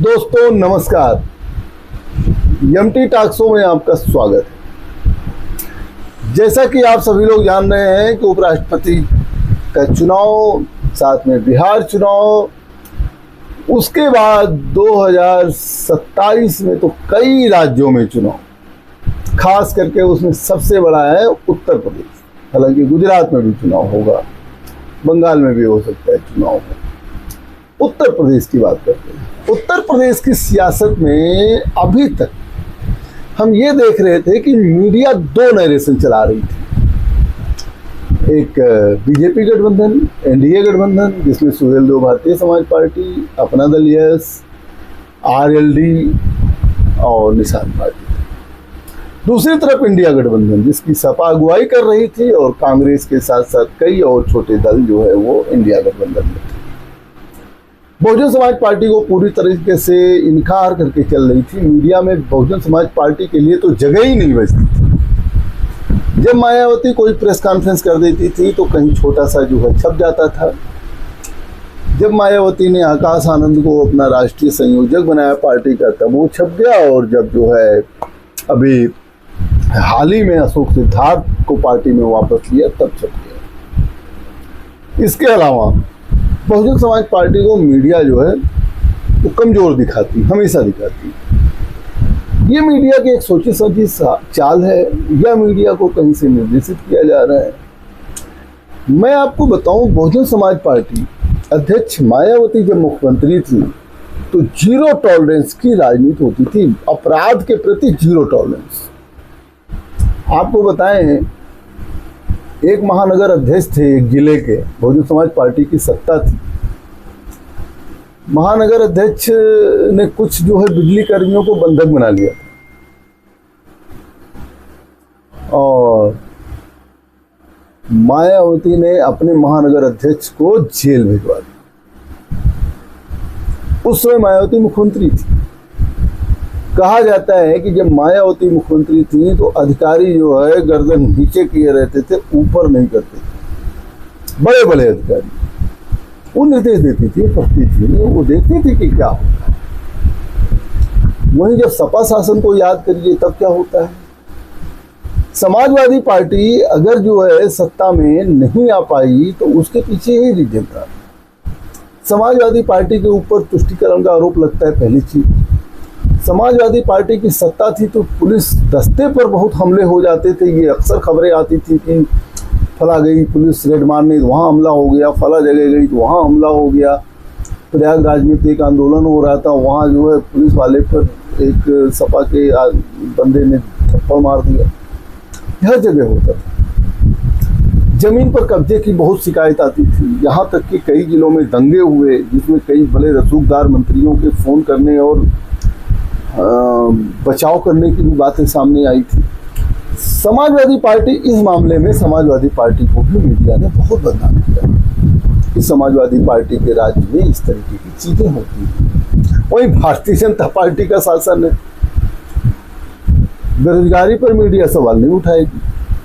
दोस्तों नमस्कार, MT talk show में आपका स्वागत है। जैसा कि आप सभी लोग जान रहे हैं कि उपराष्ट्रपति का चुनाव, साथ में बिहार चुनाव, उसके बाद 2027 में तो कई राज्यों में चुनाव, खास करके उसमें सबसे बड़ा है उत्तर प्रदेश। हालांकि गुजरात में भी चुनाव होगा, बंगाल में भी हो सकता है चुनाव हो। उत्तर प्रदेश की बात करते हैं। उत्तर प्रदेश की सियासत में अभी तक हम ये देख रहे थे कि मीडिया दो नरेशन चला रही थी। एक बीजेपी गठबंधन, एनडीए गठबंधन, जिसमें सुहेलदेव भारतीय समाज पार्टी, अपना दल यस, आरएलडी और निशान पार्टी। दूसरी तरफ इंडिया गठबंधन, जिसकी सपा अगुवाई कर रही थी, और कांग्रेस के साथ साथ कई और छोटे दल जो है वो इंडिया गठबंधन में थे। बहुजन समाज पार्टी को पूरी तरीके से इनकार करके चल रही थी। मीडिया में बहुजन समाज पार्टी के लिए तो जगह ही नहीं बचती थी। जब मायावती कोई प्रेस कॉन्फ्रेंस कर देती थी तो कहीं छोटा सा जो है छप जाता था। जब मायावती ने आकाश आनंद को अपना राष्ट्रीय संयोजक बनाया पार्टी का, तब वो छप गया। और जब जो है अभी हाल ही में अशोक सिद्धार्थ को पार्टी में वापस लिया, तब छप गया। इसके अलावा बहुजन समाज पार्टी को मीडिया जो है वो कमजोर दिखाती, हमेशा दिखाती। ये मीडिया की एक सोची समझी चाल है, या मीडिया को कहीं से निर्देशित किया जा रहा है। मैं आपको बताऊं, बहुजन समाज पार्टी अध्यक्ष मायावती जब मुख्यमंत्री थी तो जीरो टॉलरेंस की राजनीति होती थी, अपराध के प्रति जीरो टॉलरेंस। आपको बताएं, एक महानगर अध्यक्ष थे एक जिले के, बहुजन समाज पार्टी की सत्ता थी। महानगर अध्यक्ष ने कुछ जो है बिजली कर्मियों को बंधक बना लिया और मायावती ने अपने महानगर अध्यक्ष को जेल भिजवा दिया। उस समय मायावती मुख्यमंत्री थी। कहा जाता है कि जब मायावती मुख्यमंत्री थी तो अधिकारी जो है गर्दन नीचे किए रहते थे, ऊपर नहीं करते थे। बड़े बड़े अधिकारी वो निर्देश देती थी, पढ़ती थी, वो देखती थी कि क्या होता है। वहीं जब सपा शासन को याद करिए, तब क्या होता है। समाजवादी पार्टी अगर जो है सत्ता में नहीं आ पाई तो उसके पीछे ही रीजन था। समाजवादी पार्टी के ऊपर तुष्टीकरण का आरोप लगता है। पहली चीज, समाजवादी पार्टी की सत्ता थी तो पुलिस दस्ते पर बहुत हमले हो जाते थे। ये अक्सर खबरें आती थी कि फला गई पुलिस रेड मारने तो वहाँ हमला हो गया, फला जगह गई तो वहाँ हमला हो गया। प्रयागराज में एक आंदोलन हो रहा था, वहाँ जो है पुलिस वाले पर एक सपा के बंदे ने थप्पड़ मार दिया। हर जगह होता था। जमीन पर कब्जे की बहुत शिकायत आती थी। यहाँ तक कि कई जिलों में दंगे हुए, जिसमें कई बड़े रसूखदार मंत्रियों के फोन करने और बचाव करने की भी बातें सामने आई थी। समाजवादी पार्टी, इस मामले में समाजवादी पार्टी को भी मीडिया ने बहुत बदनाम किया कि समाजवादी पार्टी के राज्य में इस तरीके की चीजें होती हैं। वही भारतीय जनता पार्टी का शासन है। बेरोजगारी पर मीडिया सवाल नहीं उठाएगी,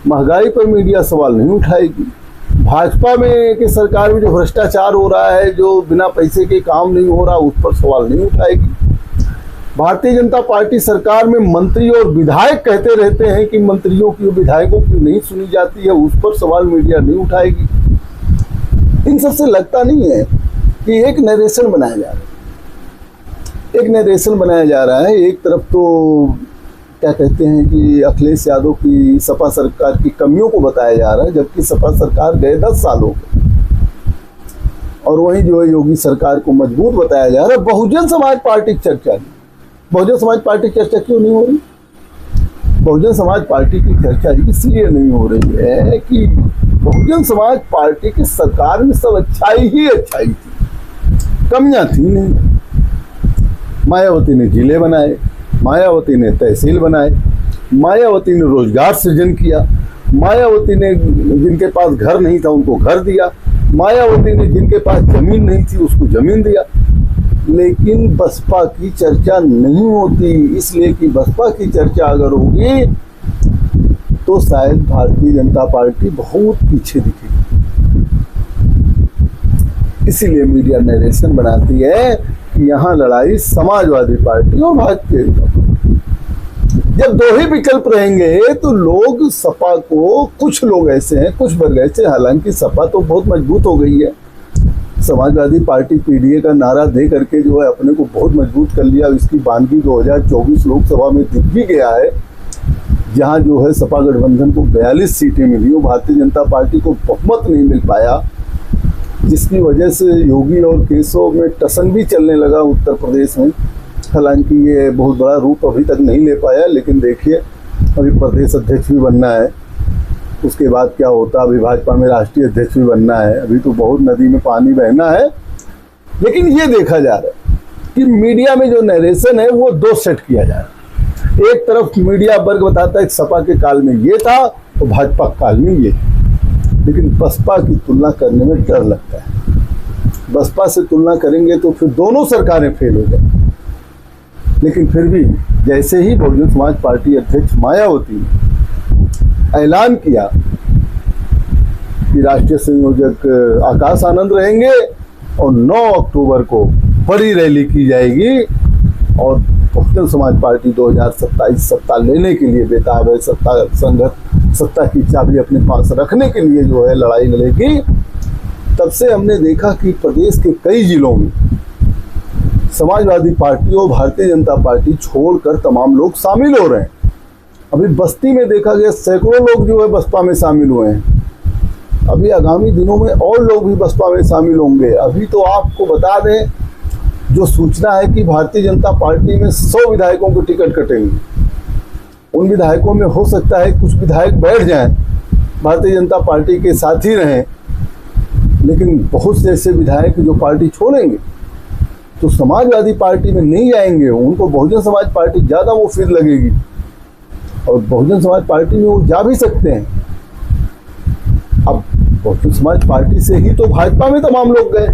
महंगाई पर मीडिया सवाल नहीं उठाएगी, भाजपा में कि सरकार में जो भ्रष्टाचार हो रहा है, जो बिना पैसे के काम नहीं हो रहा, उस पर सवाल नहीं उठाएगी। भारतीय जनता पार्टी सरकार में मंत्री और विधायक कहते रहते हैं कि मंत्रियों की, विधायकों की नहीं सुनी जाती है, उस पर सवाल मीडिया नहीं उठाएगी। इन सबसे लगता नहीं है कि एक नरेशन बनाया जा रहा है। एक नरेशन बनाया जा रहा है। एक तरफ तो क्या कहते हैं कि अखिलेश यादव की सपा सरकार की कमियों को बताया जा रहा है, जबकि सपा सरकार गए 10 साल हो गए। और वहीं जो है योगी सरकार को मजबूत बताया जा रहा है। बहुजन समाज पार्टी की चर्चा नहीं। बहुजन समाज पार्टी की चर्चा क्यों नहीं हो रही? बहुजन समाज पार्टी की चर्चा इसलिए नहीं हो रही है कि बहुजन समाज पार्टी की सरकार में सब अच्छाई ही अच्छाई थी, कमियां थी नहीं। मायावती ने जिले बनाए, मायावती ने तहसील बनाए, मायावती ने रोजगार सृजन किया, मायावती ने जिनके पास घर नहीं था उनको घर दिया, मायावती ने जिनके पास जमीन नहीं थी उसको जमीन दिया। लेकिन बसपा की चर्चा नहीं होती, इसलिए कि बसपा की चर्चा अगर होगी तो शायद भारतीय जनता पार्टी बहुत पीछे दिखेगी। इसीलिए मीडिया नरेशन बनाती है कि यहाँ लड़ाई समाजवादी पार्टी और भारतीय जनता पार्टी। जब दो ही विकल्प रहेंगे तो लोग सपा को, कुछ लोग ऐसे हैं, कुछ वर्ग ऐसे, हालांकि सपा तो बहुत मजबूत हो गई है, समाजवादी पार्टी पीडीए का नारा दे करके जो है अपने को बहुत मजबूत कर लिया। इसकी बानगी 2024 लोकसभा में दिख भी गया है, जहां जो है सपा गठबंधन को 42 सीटें मिली और भारतीय जनता पार्टी को बहुमत नहीं मिल पाया, जिसकी वजह से योगी और केशव में टसन भी चलने लगा उत्तर प्रदेश में। हालांकि ये बहुत बड़ा रूप अभी तक नहीं ले पाया, लेकिन देखिए अभी प्रदेश अध्यक्ष भी बनना है, उसके बाद क्या होता, अभी भाजपा में राष्ट्रीय अध्यक्ष भी बनना है, अभी तो बहुत नदी में पानी बहना है। लेकिन ये देखा जा रहा है कि मीडिया में जो नरेशन है वो दो सेट किया जा रहा है। एक तरफ मीडिया वर्ग बताता है कि सपा के काल में ये था और भाजपा काल में ये, लेकिन बसपा की तुलना करने में डर लगता है। बसपा से तुलना करेंगे तो फिर दोनों सरकारें फेल हो जाएंगी। लेकिन फिर भी जैसे ही बहुजन समाज पार्टी अध्यक्ष मायावती ने ऐलान किया कि राष्ट्रीय संयोजक आकाश आनंद रहेंगे और 9 अक्टूबर को बड़ी रैली की जाएगी और बहुजन समाज पार्टी 2027 सत्ता लेने के लिए बेताब है, सत्ता की चाबी अपने पास रखने के लिए जो है लड़ाई लड़ेगी, तब से हमने देखा कि प्रदेश के कई जिलों में समाजवादी पार्टी और भारतीय जनता पार्टी छोड़कर तमाम लोग शामिल हो रहे हैं। अभी बस्ती में देखा गया सैकड़ों लोग जो है बसपा में शामिल हुए हैं। अभी आगामी दिनों में और लोग भी बसपा में शामिल होंगे। अभी तो आपको बता दें, जो सूचना है कि भारतीय जनता पार्टी में 100 विधायकों को टिकट कटेंगे। उन विधायकों में हो सकता है कुछ विधायक बैठ जाएं, भारतीय जनता पार्टी के साथ ही रहें, लेकिन बहुत से ऐसे विधायक जो पार्टी छोड़ेंगे तो समाजवादी पार्टी में नहीं जाएंगे, उनको बहुजन समाज पार्टी ज़्यादा मुफीद लगेगी और बहुजन समाज पार्टी में वो जा भी सकते हैं। अब बहुजन समाज पार्टी से ही तो भाजपा में तमाम लोग गए,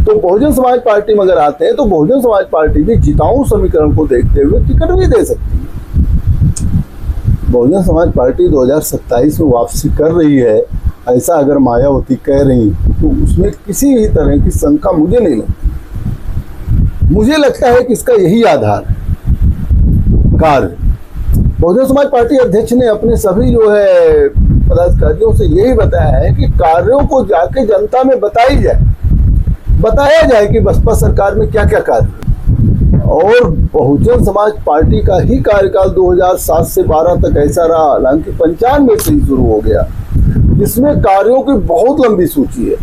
तो बहुजन समाज पार्टी में अगर आते हैं तो बहुजन समाज पार्टी भी जिताऊ समीकरण को देखते हुए टिकट भी दे सकती है। बहुजन समाज पार्टी 2027 में वापसी कर रही है, ऐसा अगर मायावती कह रही तो उसमें किसी भी तरह की शंका मुझे नहीं लगती। मुझे लगता है कि इसका यही आधार है, कार्य। बहुजन समाज पार्टी अध्यक्ष ने अपने सभी जो है पदाधिकारियों से यही बताया है कि कार्यों को जाके जनता में बताया जाए कि बसपा सरकार में क्या क्या कार्य। और बहुजन समाज पार्टी का ही कार्यकाल 2007 से 12 तक ऐसा रहा, हालांकि 95 से ही शुरू हो गया, जिसमें कार्यों की बहुत लंबी सूची है।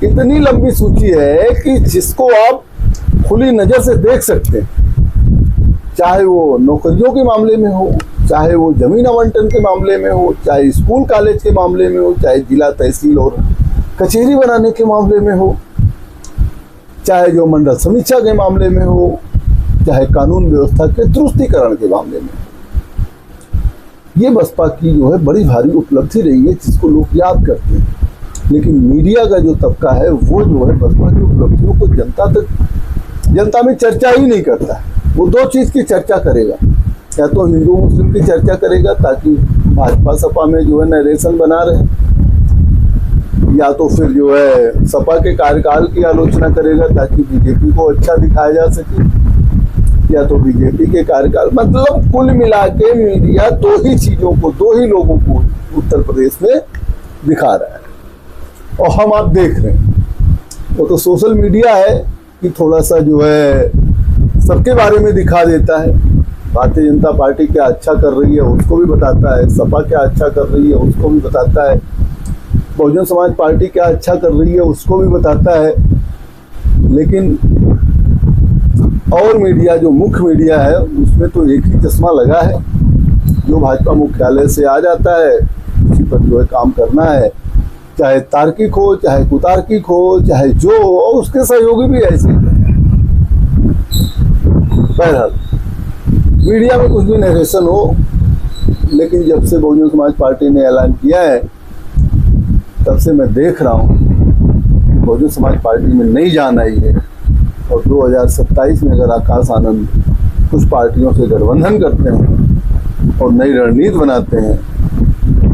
इतनी लंबी सूची है कि जिसको आप खुली नजर से देख सकते हैं, चाहे वो नौकरियों के मामले में हो, चाहे वो जमीन आवंटन के मामले में हो, चाहे स्कूल कॉलेज के मामले में हो, चाहे जिला तहसील और कचहरी बनाने के मामले में हो, चाहे जो मंडल समीक्षा के मामले में हो, चाहे कानून व्यवस्था के दुरुस्तीकरण के मामले में। ये बसपा की जो है बड़ी भारी उपलब्धि रही है, जिसको लोग याद करते हैं। लेकिन मीडिया का जो तबका है वो जो है बसपा की उपलब्धियों को जनता में चर्चा ही नहीं करता है। वो दो चीज़ की चर्चा करेगा, या तो हिंदू मुस्लिम की चर्चा करेगा ताकि भाजपा सपा में जो है नरेशन बना रहे, या तो फिर जो है सपा के कार्यकाल की आलोचना करेगा ताकि बीजेपी को अच्छा दिखाया जा सके, या तो बीजेपी के कार्यकाल। मतलब कुल मिला के मीडिया दो ही चीज़ों को, दो ही लोगों को उत्तर प्रदेश में दिखा रहा है और हम आप देख रहे हैं। वो तो सोशल मीडिया है कि थोड़ा सा जो है सबके बारे में दिखा देता है। भारतीय जनता पार्टी क्या अच्छा कर रही है उसको भी बताता है, सपा क्या अच्छा कर रही है उसको भी बताता है, बहुजन समाज पार्टी क्या अच्छा कर रही है उसको भी बताता है। लेकिन और मीडिया, जो मुख्य मीडिया है, उसमें तो एक ही चश्मा लगा है, जो भाजपा मुख्यालय से आ जाता है उसी पर जो है काम करना है, चाहे तार्किक हो, चाहे कुतार्किक हो, चाहे जो हो, और उसके सहयोगी भी ऐसे ही। बहरहाल मीडिया में कुछ भी नरेशन हो, लेकिन जब से बहुजन समाज पार्टी ने ऐलान किया है तब से मैं देख रहा हूँ कि बहुजन समाज पार्टी में नई जान आई है। और 2027 में अगर आकाश आनंद कुछ पार्टियों से गठबंधन करते हैं और नई रणनीति बनाते हैं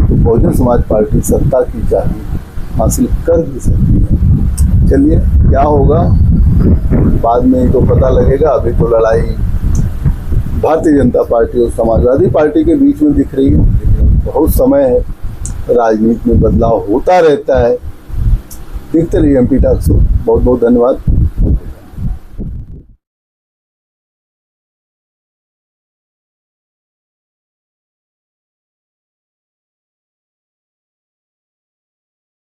तो बहुजन समाज पार्टी सत्ता की चाबी हासिल कर भी सकती है। चलिए क्या होगा बाद में ही तो पता लगेगा। अभी तो लड़ाई भारतीय जनता पार्टी और समाजवादी पार्टी के बीच में दिख रही है, लेकिन बहुत समय है, राजनीति में बदलाव होता रहता है। देखते रहिए एमपी टॉक्स। बहुत बहुत धन्यवाद।